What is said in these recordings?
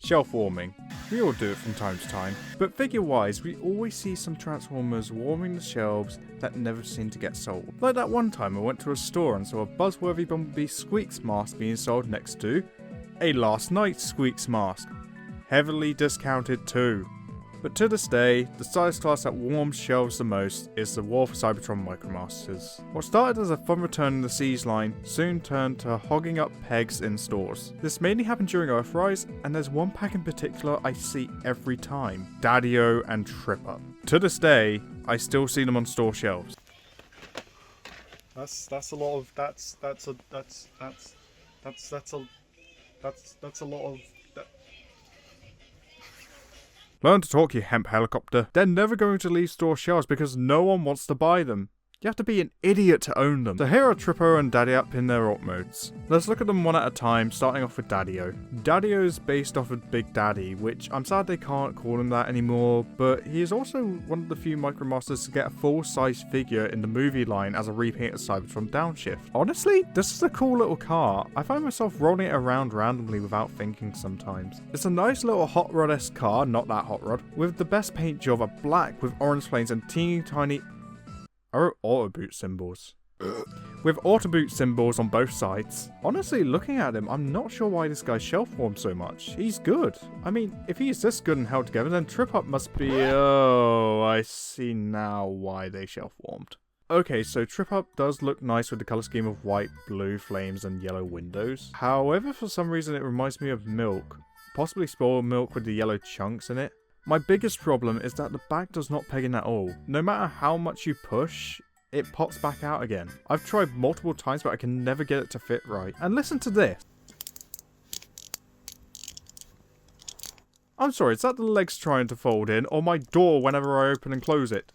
shelf warming. We all do it from time to time, but figure-wise, we always see some Transformers warming the shelves that never seem to get sold. Like that one time I went to a store and saw a buzzworthy Bumblebee Squeaks mask being sold next to a Last Night Squeaks mask. Heavily discounted too. But to this day, the size class that warms shelves the most is the War for Cybertron Micromasters. What started as a fun return in the Siege line soon turned to hogging up pegs in stores. This mainly happened during Earthrise, and there's one pack in particular I see every time: Daddy-O and Trip-Up. To this day, I still see them on store shelves. That's a lot of that's a lot of. Learn to talk, you hemp helicopter. They're never going to leave store shelves because no one wants to buy them. You have to be an idiot to own them. So here are Trippo and Daddy-Up in their alt modes. Let's look at them one at a time, starting off with Daddy-O. Daddy-O is based off of Big Daddy, which I'm sad they can't call him that anymore, but he is also one of the few Micromasters to get a full-size figure in the movie line as a repaint of Cybertron Downshift. Honestly, this is a cool little car. I find myself rolling it around randomly without thinking sometimes. It's a nice little Hot Rod-esque car, not that Hot Rod, with the best paint job of black with orange flames and teeny tiny Autoboot symbols. With Autoboot symbols on both sides. Honestly, looking at him, I'm not sure why this guy's shelf warmed so much. He's good. I mean, if he's this good and held together, then Trip-Up must be... Oh, I see now why they shelf warmed. Okay, so Trip-Up does look nice with the colour scheme of white, blue flames and yellow windows. However, for some reason it reminds me of milk. Possibly spoiled milk with the yellow chunks in it. My biggest problem is that the back does not peg in at all. No matter how much you push, it pops back out again. I've tried multiple times, but I can never get it to fit right. And listen to this. I'm sorry, is that the legs trying to fold in, or my door whenever I open and close it?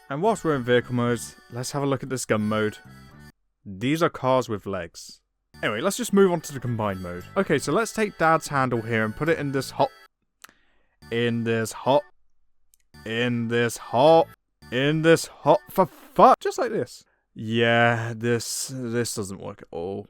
And whilst we're in vehicle modes, let's have a look at this gun mode. These are cars with legs. Anyway, let's just move on to the combined mode. Okay, so let's take Dad's handle here and put it in this hot, for fuck, just like this. Yeah, this doesn't work at all.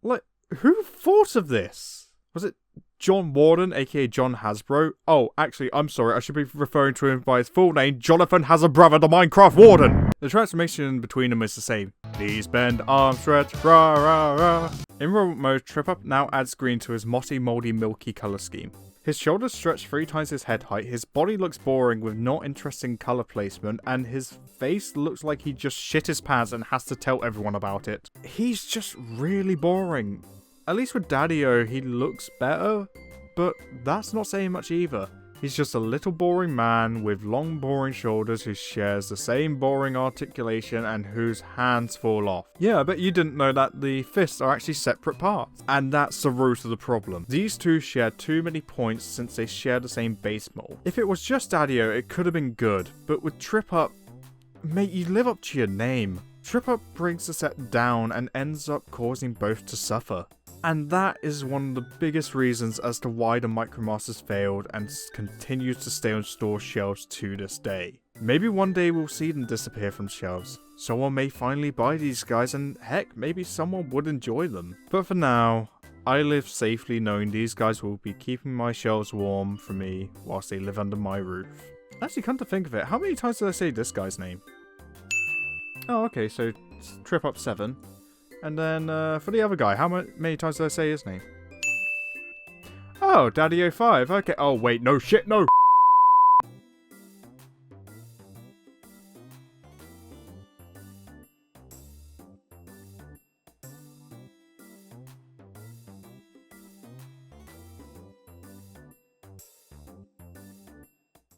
Like, who thought of this? Was it John Warden, aka John Hasbro? Oh, actually, I'm sorry, I should be referring to him by his full name, Jonathan has a brother, the Minecraft Warden! The transformation between them is the same. Please bend, arm stretch, rah rah rah. In robot mode, Trip-Up now adds green to his mossy, mouldy, milky colour scheme. His shoulders stretch 3 times his head height, his body looks boring with not interesting colour placement, and his face looks like he just shit his pants and has to tell everyone about it. He's just really boring. At least with Daddy-O, he looks better, but that's not saying much either. He's just a little boring man with long boring shoulders who shares the same boring articulation and whose hands fall off. Yeah, I bet you didn't know that the fists are actually separate parts. And that's the root of the problem. These two share too many points since they share the same base mold. If it was just Daddy-O, it could have been good, but with Trip-Up, mate, you live up to your name. Trip-Up brings the set down and ends up causing both to suffer. And that is one of the biggest reasons as to why the Micromasters failed and continues to stay on store shelves to this day. Maybe one day we'll see them disappear from shelves. Someone may finally buy these guys and heck, maybe someone would enjoy them. But for now, I live safely knowing these guys will be keeping my shelves warm for me whilst they live under my roof. Actually, come to think of it, how many times did I say this guy's name? Oh, okay, so Trip-Up 7. And then, for the other guy, how many times did I say his name? Oh, Daddy-O 5. Okay. Oh, wait. No shit. No.